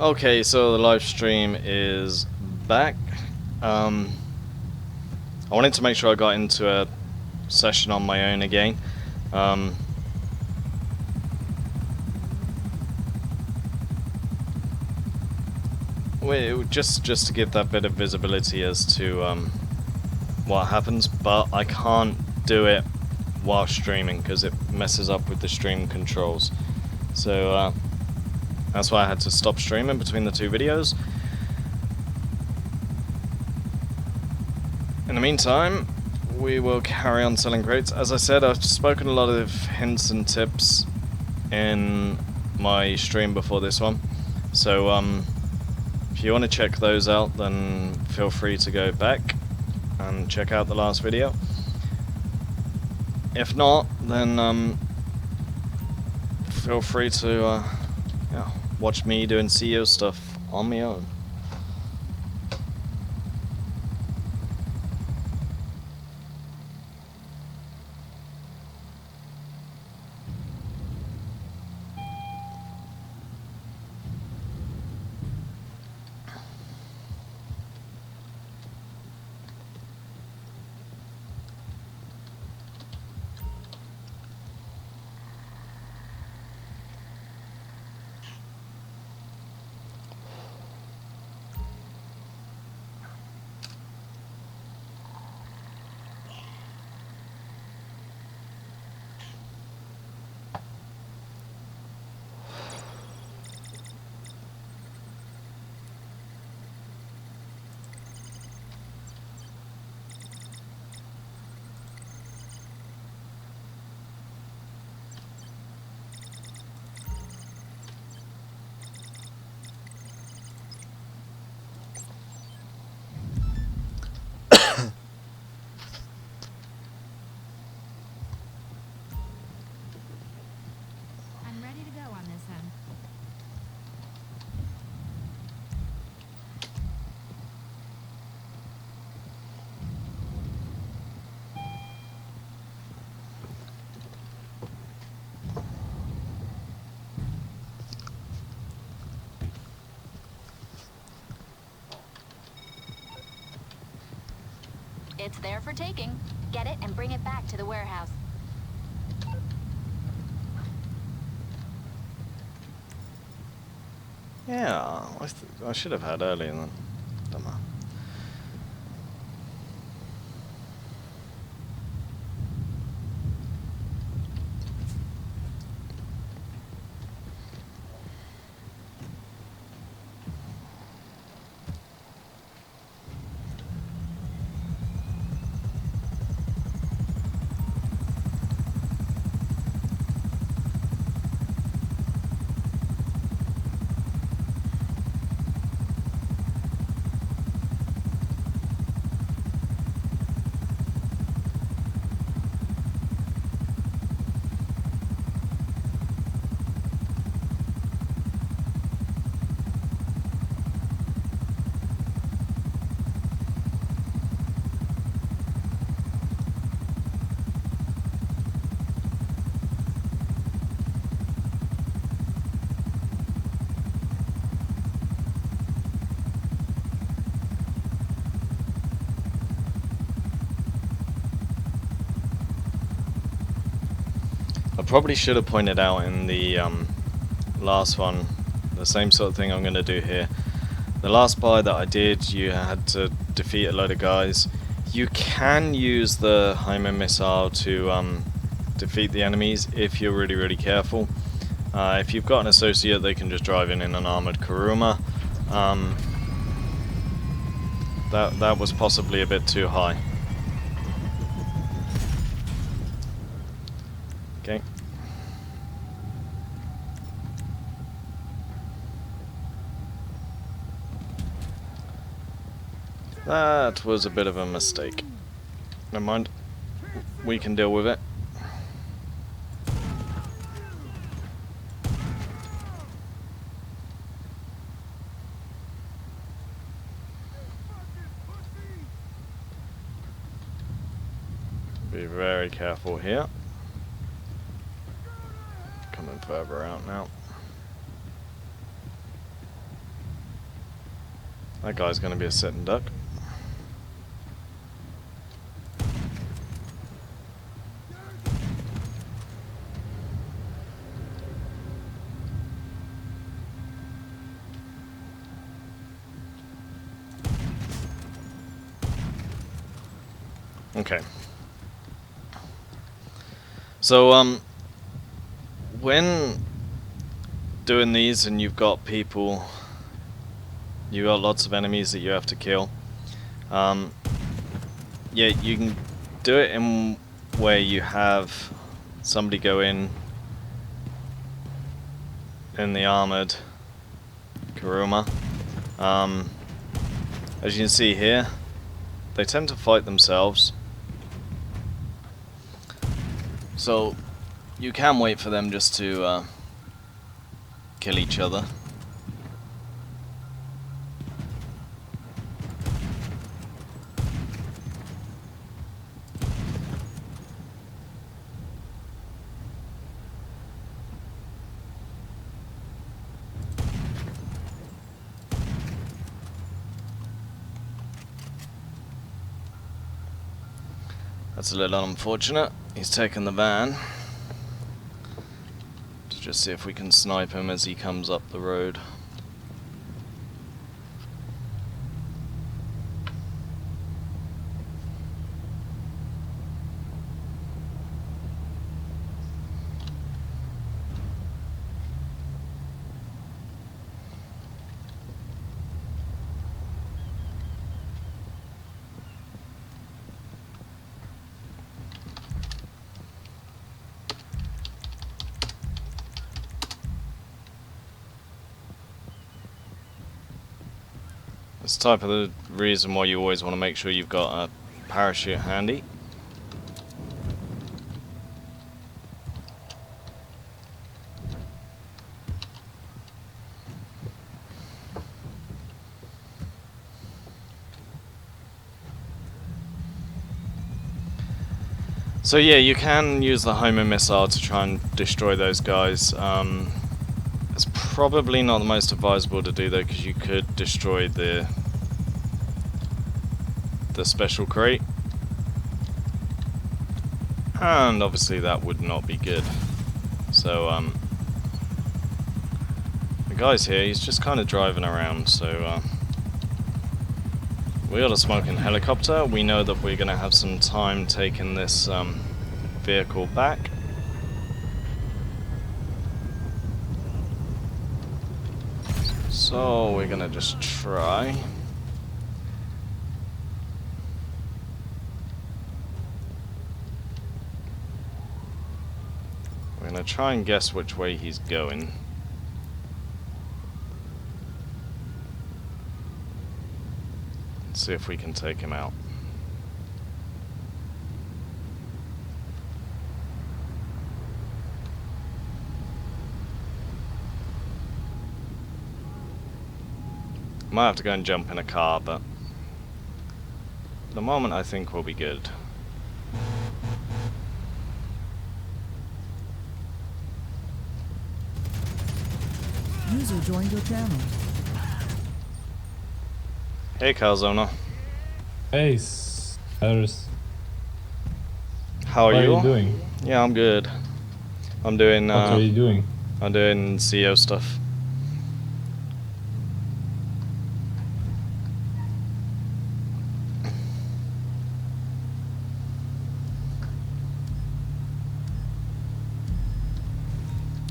Okay, so the live stream is back. I wanted to make sure I got into a session on my own again. Just to give that bit of visibility as to what happens, but I can't do it while streaming because it messes up with the stream controls. So that's why I had to stop streaming between the two videos. In the meantime, we will carry on selling crates. As I said, I've spoken a lot of hints and tips in my stream before this one. So if you want to check those out, then feel free to go back and check out the last video. If not, then feel free to watch me doing CEO stuff on my own. It's there for taking. Get it and bring it back to the warehouse. Yeah, I should have had earlier then. Don't matter. I probably should have pointed out in the last one the same sort of thing I'm going to do here. The last buy that I did, you had to defeat a load of guys. You can use the Hymen missile to defeat the enemies if you're really, really careful. If you've got an associate, they can just drive in an armored Kuruma. That was possibly a bit too high. Okay. That was a bit of a mistake. Never mind. We can deal with it. Be very careful here. Coming further out now. That guy's going to be a sitting duck. Okay. So, when doing these and you've got people, you've got lots of enemies that you have to kill, yeah, you can do it in where you have somebody go in the armored Kuruma. As you can see here, they tend to fight themselves. So you can wait for them just to kill each other. That's a little unfortunate. He's taken the van. To just see if we can snipe him as he comes up the road. It's the type of the reason why you always want to make sure you've got a parachute handy. So yeah, you can use the homing missile to try and destroy those guys. It's probably not the most advisable to do though, because you could destroy the special crate, and obviously that would not be good. So the guy's here, he's just kind of driving around, so we got a smoking helicopter. We know that we're going to have some time taking this vehicle back. So we're going to just try. We're going to try and guess which way he's going. Let's see if we can take him out. Might have to go and jump in a car, but at the moment I think we'll be good. User joined your channel. Hey, Calzona. Hey, Cyrus. How are What you? are you doing? Yeah, I'm good. I'm doing. What are you doing? I'm doing CEO stuff.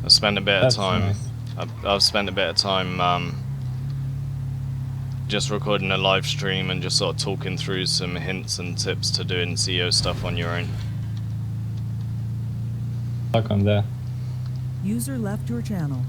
I've spent a bit of That's time. nice. I've spent a bit of time just recording a live stream and just sort of talking through some hints and tips to doing CEO stuff on your own. Stuck on that. User left your channel.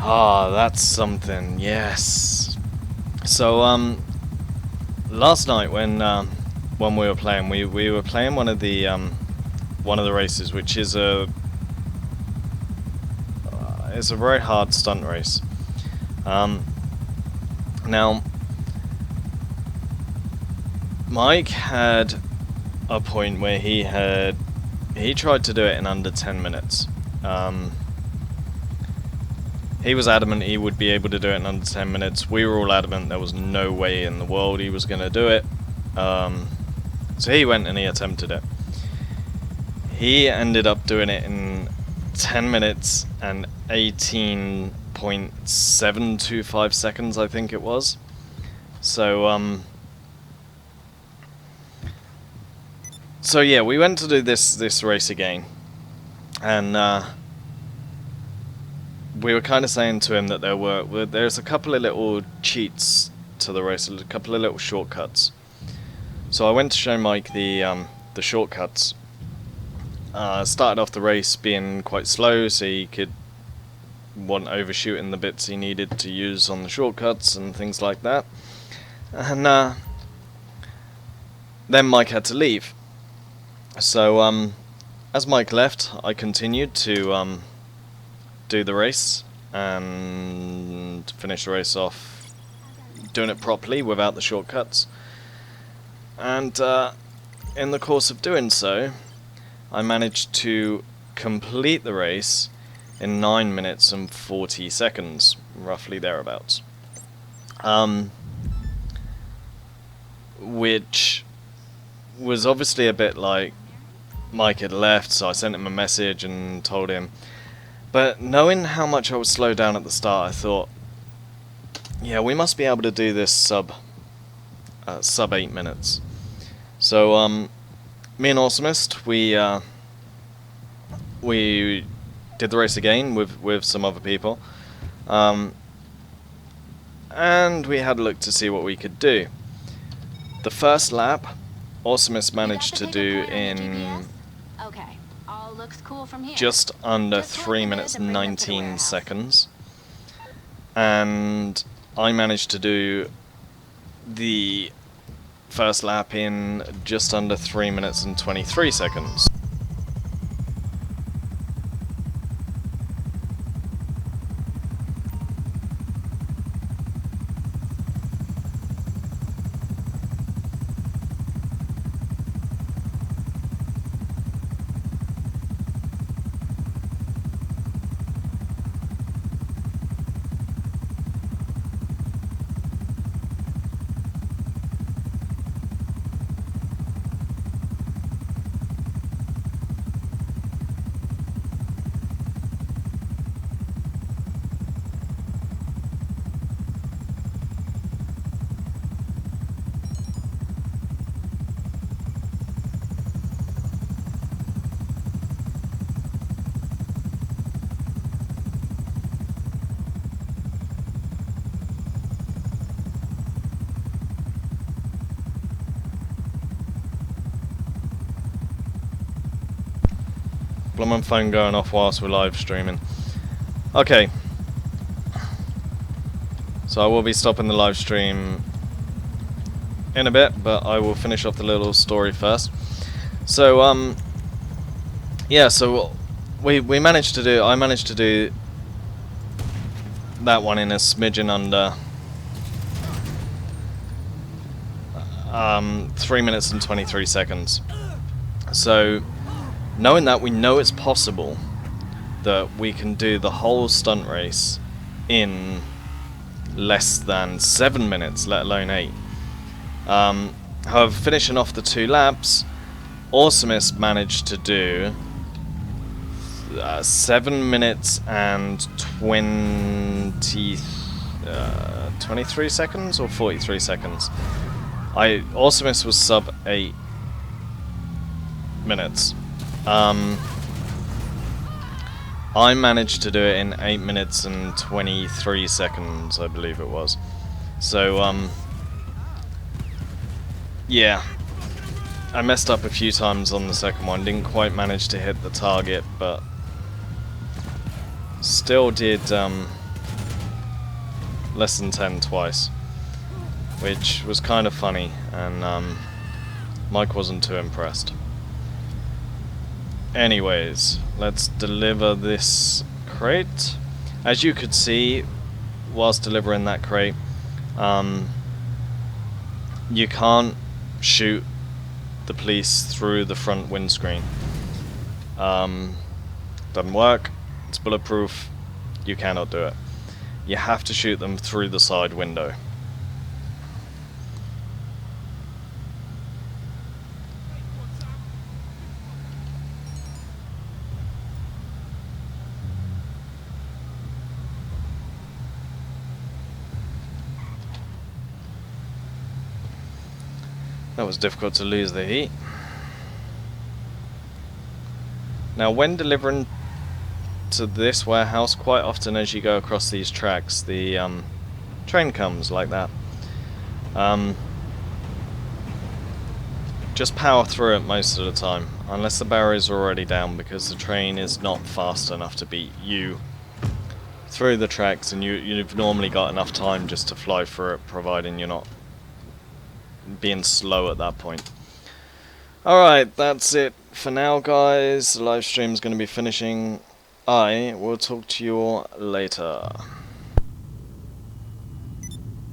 Ah, that's something. Yes. So last night when we were playing, we were playing one of the races, which is it's a very hard stunt race. Now, Mike had a point where he tried to do it in under 10 minutes. He was adamant he would be able to do it in under 10 minutes. We were all adamant there was no way in the world he was going to do it. So he went and he attempted it. He ended up doing it in 10 minutes and 18.725 seconds, I think it was. So, so yeah, we went to do this race again. And, we were kind of saying to him that there's a couple of little cheats to the race, a couple of little shortcuts. So I went to show Mike the shortcuts. Started off the race being quite slow, so he wasn't overshooting the bits he needed to use on the shortcuts and things like that. And then Mike had to leave. So as Mike left, I continued to do the race and finish the race off doing it properly without the shortcuts. And in the course of doing so, I managed to complete the race in 9 minutes and 40 seconds, roughly thereabouts. Which was obviously a bit like Mike had left, so I sent him a message and told him. But knowing how much I was slowed down at the start, I thought, yeah, we must be able to do this sub 8 minutes. So me and Awesomest, we did the race again with some other people, and we had a look to see what we could do. The first lap, Awesomest managed to do in Looks cool from here. just under 3 minutes and 19 seconds, and I managed to do the first lap in just under 3 minutes and 23 seconds. My phone going off whilst we're live streaming. Okay. So I will be stopping the live stream in a bit, but I will finish off the little story first. So yeah, so I managed to do that one in a smidgen under 3 minutes and 23 seconds. So knowing that, we know it's possible that we can do the whole stunt race in less than 7 minutes, let alone 8. However, finishing off the 2 laps, Awesomest managed to do 7 minutes and 23 seconds or 43 seconds. Awesomest was sub 8 minutes. I managed to do it in 8 minutes and 23 seconds, I believe it was. So, yeah. I messed up a few times on the second one, didn't quite manage to hit the target, but still did less than 10 twice, which was kind of funny, and Mike wasn't too impressed. Anyways, let's deliver this crate. As you could see, whilst delivering that crate, you can't shoot the police through the front windscreen. Doesn't work. It's bulletproof. You cannot do it. You have to shoot them through the side window. That was difficult to lose the heat. Now, when delivering to this warehouse, quite often as you go across these tracks, the train comes like that. Just power through it most of the time, unless the barriers are already down, because the train is not fast enough to beat you through the tracks, and you've normally got enough time just to fly through it, providing you're not being slow at that point. Alright, that's it for now, guys. The live stream is going to be finishing. I will talk to you all later.